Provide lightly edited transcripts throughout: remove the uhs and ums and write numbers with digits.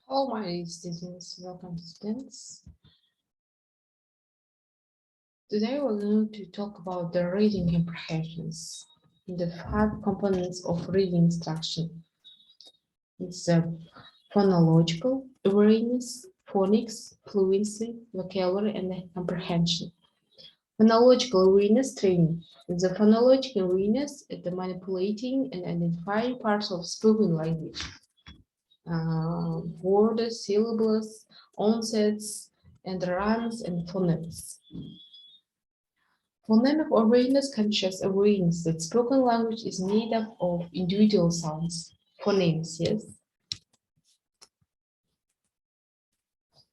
Hello, my students. Welcome to students. Today we're going to talk about the reading comprehensions, the 5 components of reading instruction. It's phonological awareness, phonics, fluency, vocabulary, and comprehension. Phonological awareness training. The phonological awareness is the manipulating and identifying parts of spoken language. Words, syllables, onsets, and rhymes and phonemes. Phonemic awareness conscious awareness that spoken language is made up of individual sounds, phonemes, yes.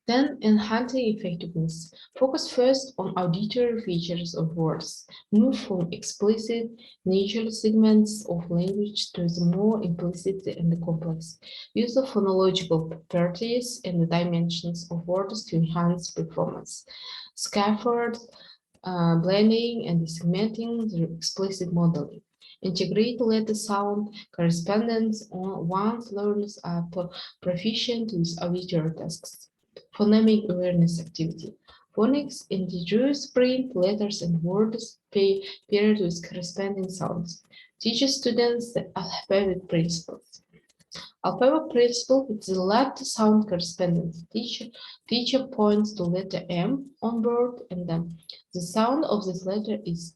Then, enhancing effectiveness. Focus first on auditory features of words. Move from explicit natural segments of language to the more implicit and complex. Use of phonological properties and the dimensions of words to enhance performance. Scaffold, blending and segmenting the explicit modeling. Integrate letter sound correspondence once learners are proficient with auditory tasks. Phonemic awareness activity. Phonics introduce print letters and words paired with corresponding sounds. Teach students the alphabet principles. Alphabet principle is the letter sound correspondence. Teacher points to letter M on board and then the sound of this letter is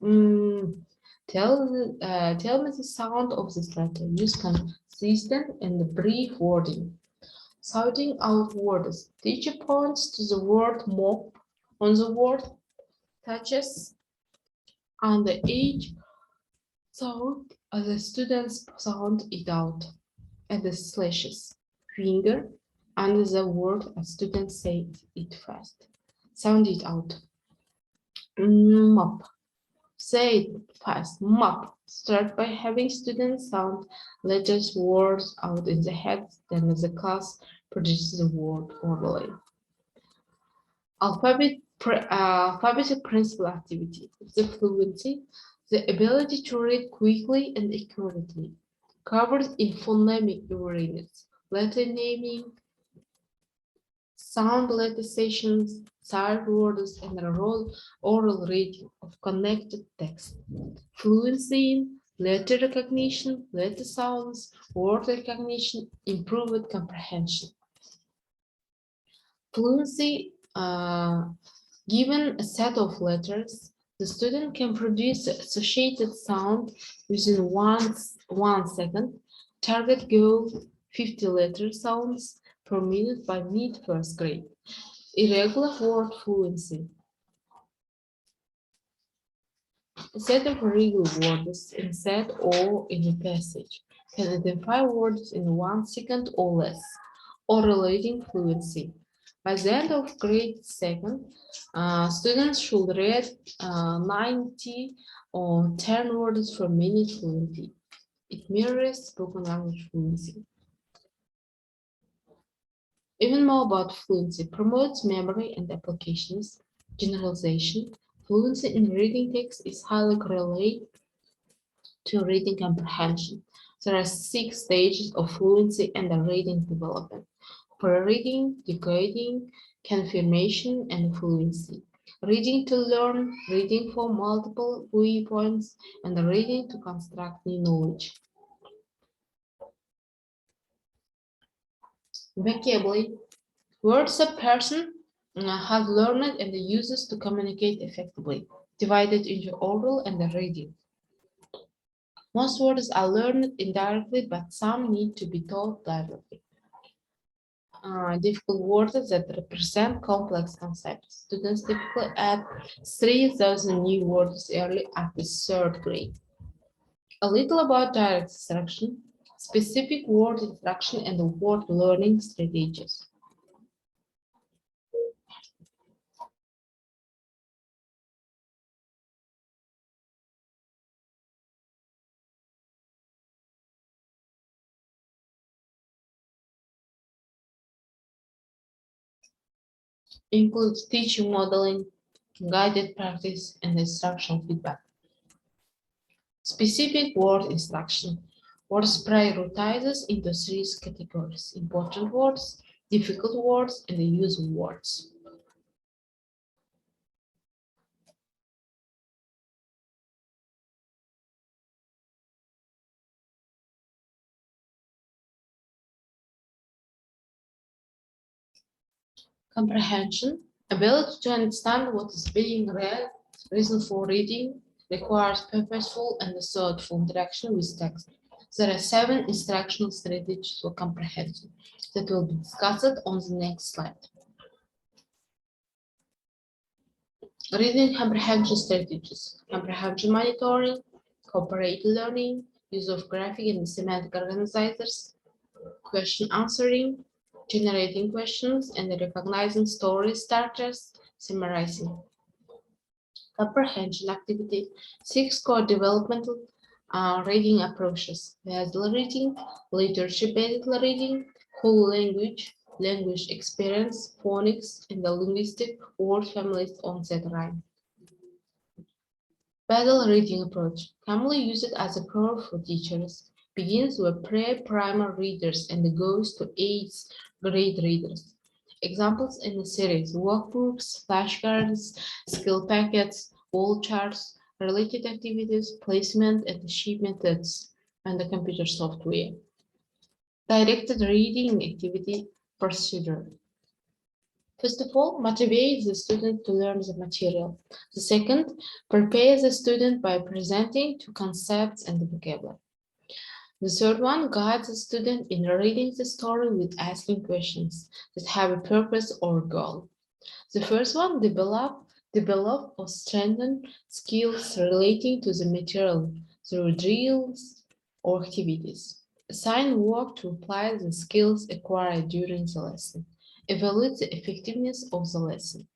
Tell me the sound of this letter. Use consistent and brief wording. Shouting out words. Teacher points to the word mop on the word, touches on the edge sound as the students sound it out, and the slashes. Finger under the word as students say it fast. Sound it out. Mop. Say it fast. Mop. Start by having students sound letters, words out in the head, then the class produces the word orally. Alphabetic principle activity. The fluency, the ability to read quickly and accurately, covered in phonemic awareness, letter naming, sound letter sessions, sight words, and oral reading of connected text. Fluency in letter recognition, letter sounds, word recognition, improved comprehension. Fluency, given a set of letters, the student can produce the associated sound within 1 second. Target goal 50 letter sounds per minute by mid-first grade. Irregular word fluency. A set of regular words in set or in a passage can identify words in 1 second or less, or relating fluency. By the end of grade 2nd, students should read 90 or 10 words per minute fluently. It mirrors spoken language fluency. Even more about fluency promotes memory and applications, generalization. Fluency in reading text is highly correlated to reading comprehension. There are 6 stages of fluency and the reading development: pre-reading, decoding, confirmation, and fluency. Reading to learn, reading for multiple viewpoints, and reading to construct new knowledge. Vocabulary. Words a person has learned and uses to communicate effectively, divided into oral and reading. Most words are learned indirectly, but some need to be taught directly. Difficult words that represent complex concepts. Students typically add 3,000 new words early at the 3rd grade. A little about direct instruction, specific word instruction, and the word learning strategies. Includes teaching modeling, guided practice, and instructional feedback. Specific word instruction. Words prioritizes into 3 categories: important words, difficult words, and the use of words. Comprehension, ability to understand what is being read, reason for reading, requires purposeful and thoughtful interaction with text. There are 7 instructional strategies for comprehension that will be discussed on the next slide. Reading comprehension strategies, comprehension monitoring, cooperative learning, use of graphic and semantic organizers, question answering, generating questions and recognizing story starters, summarizing. Comprehension activity, 6 core developmental reading approaches: visual reading, literature-based reading, whole language, language experience, phonics, and the linguistic word families on set rhyme. Visual reading approach, commonly used as a core for teachers, begins with pre-primary readers and goes to 8th grade readers. Examples in the series: workbooks, flashcards, skill packets, wall charts, related activities, placement and achievement methods, and the computer software. Directed reading activity procedure. First of all, motivate the student to learn the material. The second, prepare the student by presenting two concepts and the vocabulary. The third one, guides the student in reading the story with asking questions that have a purpose or goal. The first one, develop or strengthen skills relating to the material through drills or activities. Assign work to apply the skills acquired during the lesson. Evaluate the effectiveness of the lesson.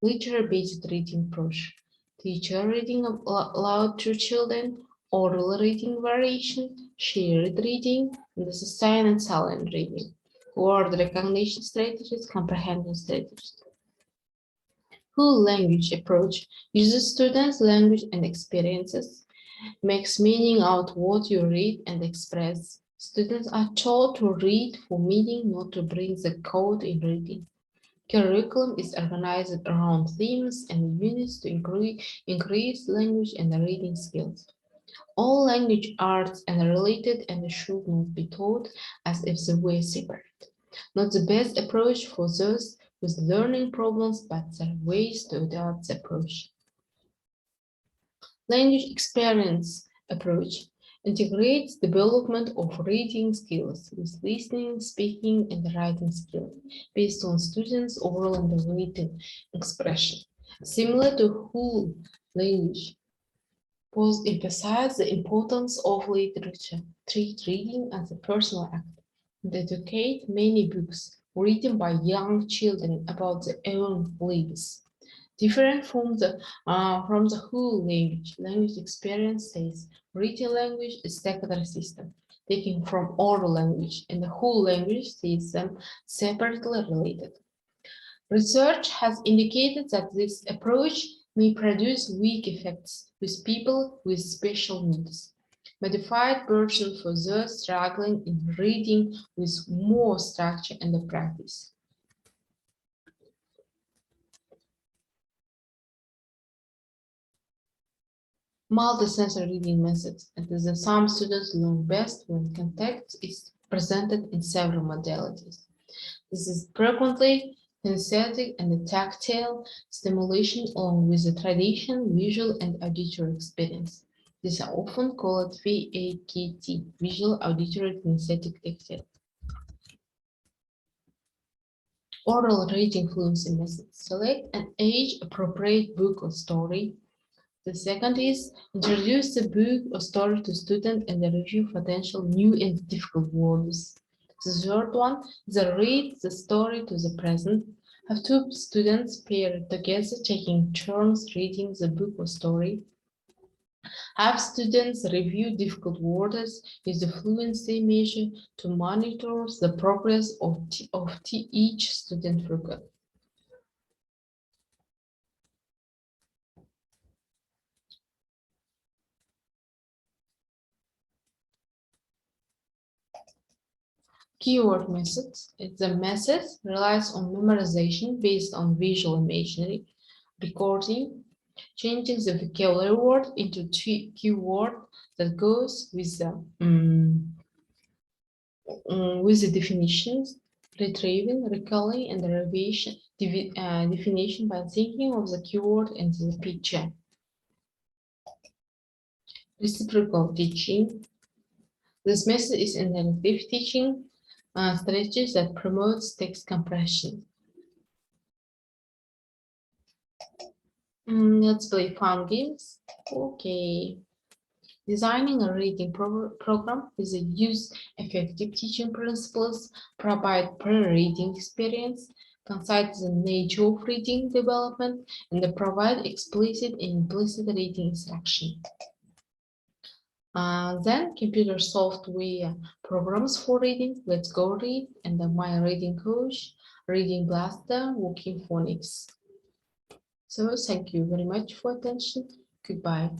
Literature-based reading approach. Teacher reading aloud to children, oral reading variation, shared reading, and the sustained and silent reading. Word recognition strategies, comprehension strategies. Whole language approach uses students' language and experiences, makes meaning out what you read and express. Students are taught to read for meaning, not to bring the code in reading. Curriculum is organized around themes and units to increase language and reading skills. All language arts are related and should not be taught as if they were separate. Not the best approach for those with learning problems, but there are ways to adapt the approach. Language experience approach integrates development of reading skills with listening, speaking, and writing skills based on students' oral and written expression. Similar to whole language, both emphasize the importance of literature, treat reading as a personal act, and educate many books written by young children about their own lives. Different from the whole language experience says written language is secondary system, taken from oral language, and the whole language sees them separately related. Research has indicated that this approach may produce weak effects with people with special needs. Modified version for those struggling in reading with more structure and practice. Multi-sensory reading methods, and some students learn best when context is presented in several modalities. This is frequently kinesthetic and tactile stimulation along with the traditional visual and auditory experience. These are often called VAKT, visual, auditory, kinesthetic, tactile. Oral reading fluency methods. Select an age-appropriate book or story. The second is introduce the book or story to students and review potential new and difficult words. The third one is read the story to the present. Have two students paired together taking turns reading the book or story. Have students review difficult words, use the fluency measure to monitor the progress of each student record. Keyword method. The method relies on memorization based on visual imagery, recording, changing the vocabulary word into keyword that goes with the definitions, retrieving, recalling, and derivation definition by thinking of the keyword in the picture. Reciprocal teaching. This method is an interactive teaching strategy that promotes text compression. Let's play fun games. Okay. Designing a reading program is a use effective teaching principles, provide pre-reading experience, concise the nature of reading development, and provide explicit and implicit reading instruction. Then computer software programs for reading, Let's Go Read, and the My Reading Coach, Reading Blaster, Working Phonics. So thank you very much for attention. Goodbye.